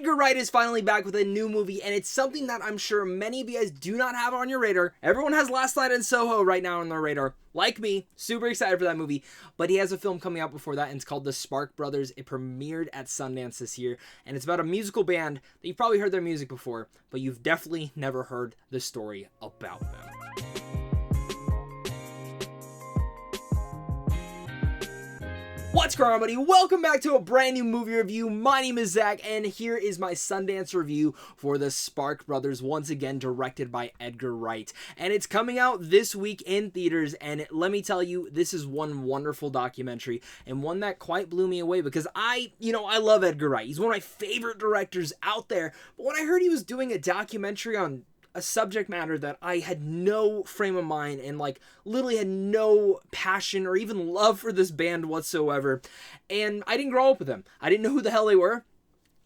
Edgar Wright is finally back with a new movie, and it's something that I'm sure many of you guys do not have on your radar. Everyone has Last Night in Soho right now on their radar, like me. Super excited for that movie, but he has a film coming out before that, and it's called The Spark Brothers. It premiered at Sundance this year, and it's about a musical band that you've probably heard their music before, but you've definitely never heard the story about them. What's going on, buddy? Welcome back to a brand new movie review. My name is Zach, and here is my Sundance review for The Spark Brothers, once again directed by Edgar Wright. And it's coming out this week in theaters, and let me tell you, this is one wonderful documentary, and one that quite blew me away, because I love Edgar Wright. He's one of my favorite directors out there, but when I heard he was doing a documentary on a subject matter that I had no frame of mind and literally had no passion or even love for this band whatsoever. And I didn't grow up with them. I didn't know who the hell they were.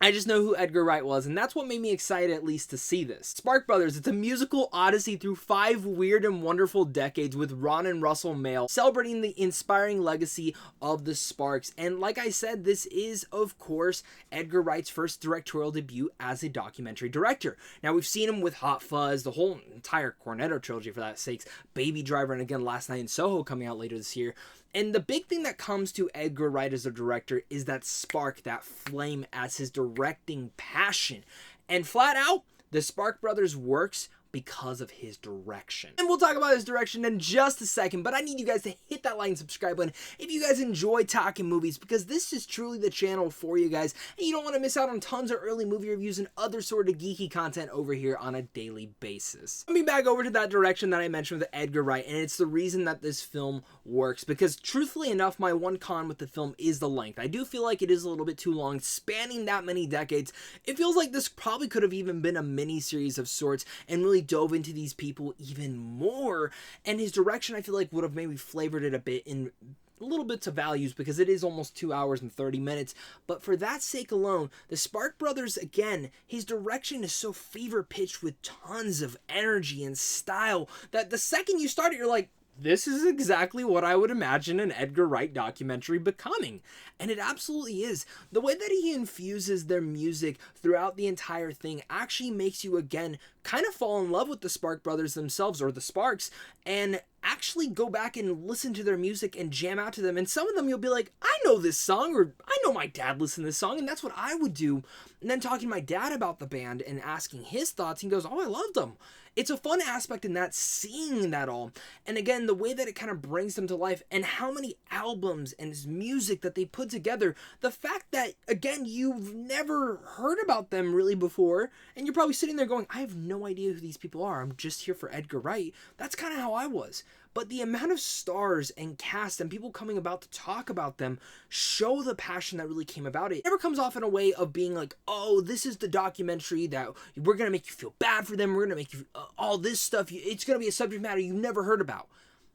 I just know who Edgar Wright was, and that's what made me excited at least to see this. Spark Brothers, it's a musical odyssey through 5 weird and wonderful decades with Ron and Russell Mael, celebrating the inspiring legacy of the Sparks. And like I said, this is, of course, Edgar Wright's first directorial debut as a documentary director. Now, we've seen him with Hot Fuzz, the whole entire Cornetto trilogy for that sakes, Baby Driver, and again, Last Night in Soho coming out later this year. And the big thing that comes to Edgar Wright as a director is that spark, that flame as his directing passion. And flat out, the Spark Brothers works because of his direction. And we'll talk about his direction in just a second, but I need you guys to hit that like and subscribe button if you guys enjoy talking movies, because this is truly the channel for you guys, and you don't want to miss out on tons of early movie reviews and other sort of geeky content over here on a daily basis. Let me back over to that direction that I mentioned with Edgar Wright, and it's the reason that this film works, because truthfully enough, my one con with the film is the length. I do feel like it is a little bit too long, spanning that many decades. It feels like this probably could have even been a mini-series of sorts, and really dove into these people even more, and his direction I feel like would have maybe flavored it a bit in little bits of values, because it is almost 2 hours and 30 minutes. But for that sake alone, the Spark Brothers, again, his direction is so fever pitched with tons of energy and style that the second you start it, you're like, this is exactly what I would imagine an Edgar Wright documentary becoming. And it absolutely is. The way that he infuses their music throughout the entire thing actually makes you, again, kind of fall in love with the Spark Brothers themselves, or the Sparks, and actually go back and listen to their music and jam out to them. And some of them you'll be like, I know this song, or I know my dad listened to this song, and that's what I would do. And then talking to my dad about the band and asking his thoughts, he goes, oh, I loved them. It's a fun aspect in that, seeing that all. And again, the way that it kind of brings them to life, and how many albums and music that they put together. The fact that, again, you've never heard about them really before, and you're probably sitting there going, I have no idea who these people are. I'm just here for Edgar Wright. That's kind of how I was. But the amount of stars and cast and people coming about to talk about them show the passion that really came about it. It never comes off in a way of being like, oh, this is the documentary that we're going to make you feel bad for them. We're going to make you all this stuff. It's going to be a subject matter you've never heard about.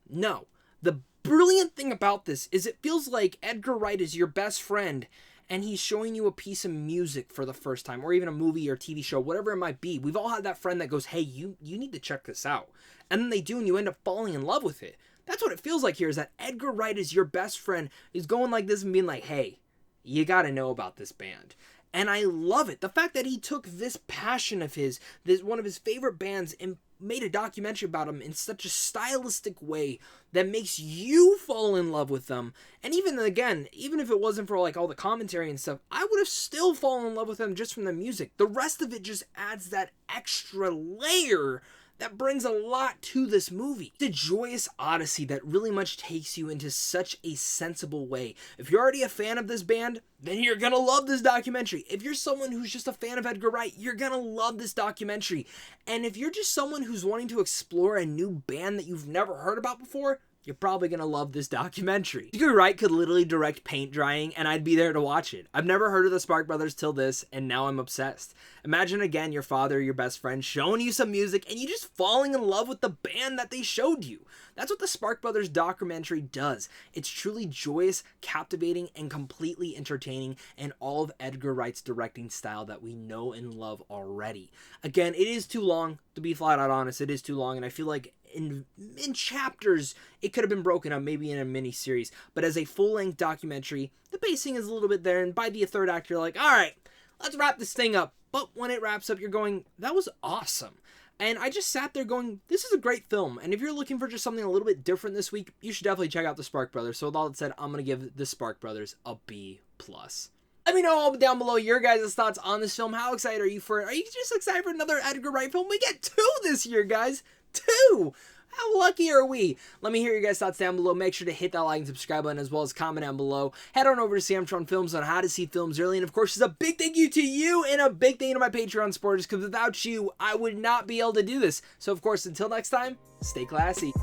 No. The brilliant thing about this is it feels like Edgar Wright is your best friend, and he's showing you a piece of music for the first time, or even a movie or TV show, whatever it might be. We've all had that friend that goes, hey, you need to check this out. And then they do, and you end up falling in love with it. That's what it feels like here, is that Edgar Wright is your best friend, who's going like this and being like, hey, you got to know about this band. And I love it. The fact that he took this passion of his, this one of his favorite bands, and made a documentary about them in such a stylistic way that makes you fall in love with them. And even again, even if it wasn't for all the commentary and stuff, I would have still fallen in love with them just from the music. The rest of it just adds that extra layer that brings a lot to this movie. It's a joyous odyssey that really much takes you into such a sensible way. If you're already a fan of this band, then you're gonna love this documentary. If you're someone who's just a fan of Edgar Wright, you're gonna love this documentary. And if you're just someone who's wanting to explore a new band that you've never heard about before, you're probably going to love this documentary. Edgar Wright could literally direct paint drying, and I'd be there to watch it. I've never heard of the Spark Brothers till this, and now I'm obsessed. Imagine, again, your father, your best friend, showing you some music, and you just falling in love with the band that they showed you. That's what the Spark Brothers documentary does. It's truly joyous, captivating, and completely entertaining, and all of Edgar Wright's directing style that we know and love already. Again, it is too long, to be flat out honest. It is too long, and I feel like in chapters, it could have been broken up, maybe in a mini-series. But as a full-length documentary, the pacing is a little bit there, and by the third act, you're like, all right, let's wrap this thing up. But when it wraps up, you're going, that was awesome. And I just sat there going, this is a great film. And if you're looking for just something a little bit different this week, you should definitely check out The Spark Brothers. So with all that said, I'm going to give The Spark Brothers a B+. Let me know down below your guys' thoughts on this film. How excited are you for it? Are you just excited for another Edgar Wright film? We get 2 this year, guys. 2! How lucky are we? Let me hear your guys' thoughts down below. Make sure to hit that like and subscribe button, as well as comment down below. Head on over to Samtron Films on how to see films early. And of course, it's a big thank you to you and a big thank you to my Patreon supporters, because without you, I would not be able to do this. So of course, until next time, stay classy.